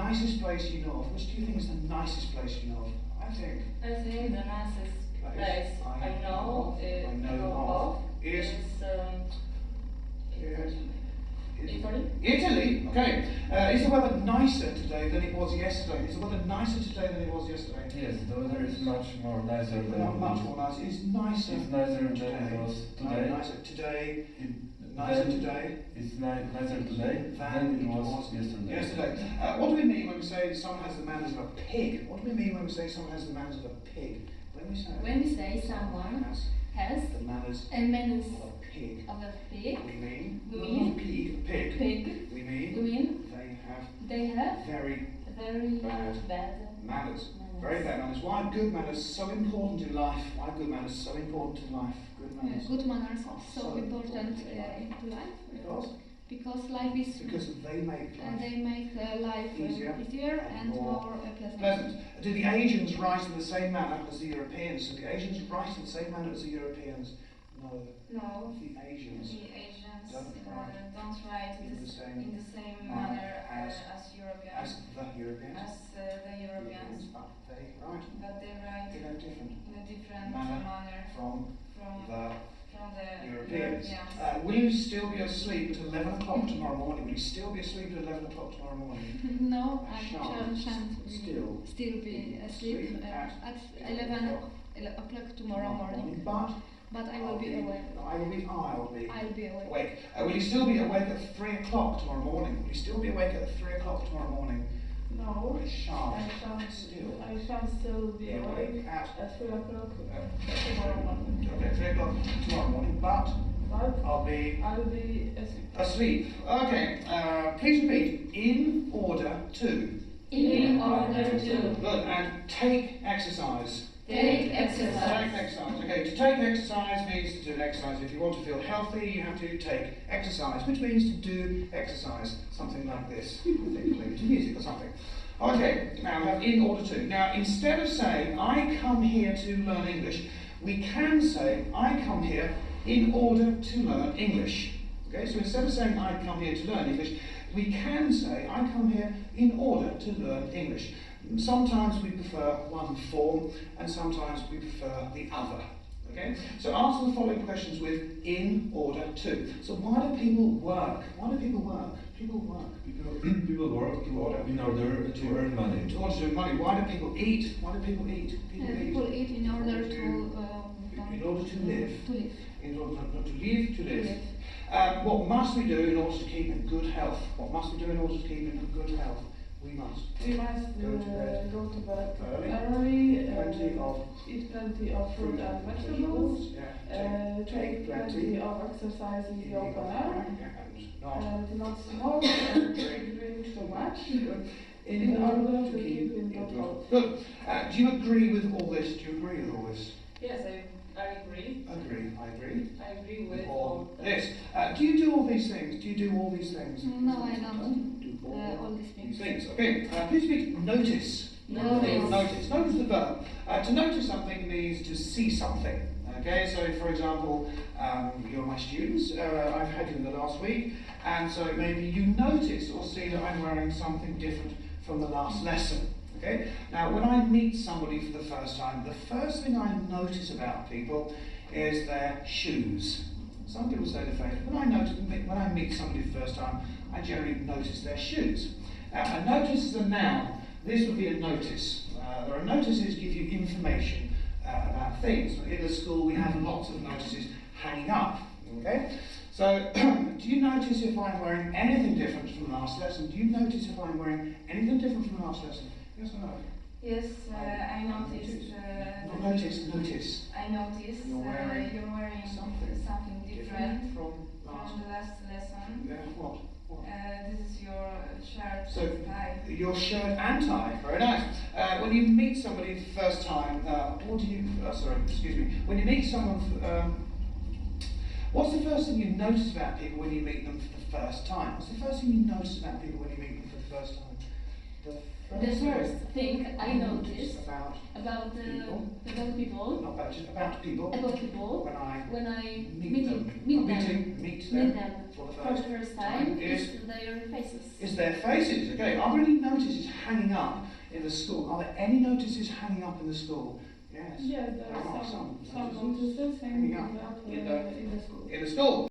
nicest place you know of? Which do you think is the nicest place you know of? I think the nicest place I know of is Italy. Italy, okay. Is the weather nicer today than it was yesterday? Is the weather nicer today than it was yesterday? Yes, the weather is much more nicer than much more nice. It's nicer. It's nicer than it was today. Nicer today. Nicer today. It's nicer today than it was yesterday. What do we mean when we say someone has the manners of a pig? What do we mean when we say someone has the manners of a pig? When we say someone has the manners of a pig. We mean pig. We mean they have very bad manners. Very bad manners. Why are good manners so important in life? Why are good manners so important in life? Good manners. Good manners are so important into life. Because life is. Because they make life easier and more pleasant. Do the Asians write in the same manner as the Europeans? Do the Asians write in the same manner as the Europeans? No. No. The Asians don't write in the same manner as Europeans. As the Europeans. But they write in a different manner from the Europeans. Will you still be asleep at 11 o'clock tomorrow morning? Will you still be asleep at 11 o'clock tomorrow morning? No, I shan't still be asleep at 11 o'clock tomorrow morning. But I will be awake. I'll be awake. Will you still be awake at 3 o'clock tomorrow morning? Will you still be awake at 3 o'clock tomorrow morning? No, I shan't still be awake at 3 o'clock tomorrow morning. Okay, 3 o'clock tomorrow morning, but I'll be asleep. Okay, please repeat. In order to. In order to. Good, and take exercise. Take exercise. Take exercise. Okay, to take exercise means to do exercise. If you want to feel healthy, you have to take exercise, which means to do exercise. Something like this. I think maybe to music or something. Okay, now we have in order to. Now, instead of saying, I come here to learn English, we can say, I come here in order to learn English. Okay, so instead of saying, I come here to learn English, we can say, I come here in order to learn English. Sometimes we prefer one form, and sometimes we prefer the other. Okay? So answer the following questions with in order to. So why do people work? Why do people work? People work. People work in order to earn money. To earn money. Why do people eat? Why do people eat? People eat in order to live. In order not to live, to live. Live. What must we do in order to keep in good health? What must we do in order to keep in good health? We must go to bed early, eat plenty of fruit and vegetables, take plenty of exercise in the open air, and not smoke and drink too much in order to keep in good health. Good. Do you agree with all this? Do you agree with all this? Yes, I agree. I agree with all this. Do you do all these things? Do you do all these things? No, I don't. All these things. Okay, please speak notice. Notice the verb. To notice something means to see something. Okay, so for example, you're my students, I've had you in the last week, and so maybe you notice or see that I'm wearing something different from the last lesson. Okay, now when I meet somebody for the first time, the first thing I notice about people is their shoes. Some people say the phrase, when I meet somebody for the first time, I generally notice their shoes. Now, a notice is a noun. This would be a notice. There are notices give you information about things. In the school, we have lots of notices hanging up. Okay? So, do you notice if I'm wearing anything different from last lesson? Do you notice if I'm wearing anything different from last lesson? Yes or no? Yes, I noticed. Notice. I noticed you're wearing something different from the last lesson. Yeah, what? This is your shirt and tie. Your shirt and tie, very nice. When you meet somebody for the first time, when you meet someone, what's the first thing you notice about people when you meet them for the first time? What's the first thing you notice about people when you meet them for the first time? The first thing I noticed about about people, not about people, when I meet them for the for the first time is their faces. Is their faces. Okay, are there any notices hanging up in the school? Are there any notices hanging up in the school? Yes. Yes, there are some notices hanging up in the school. In the school.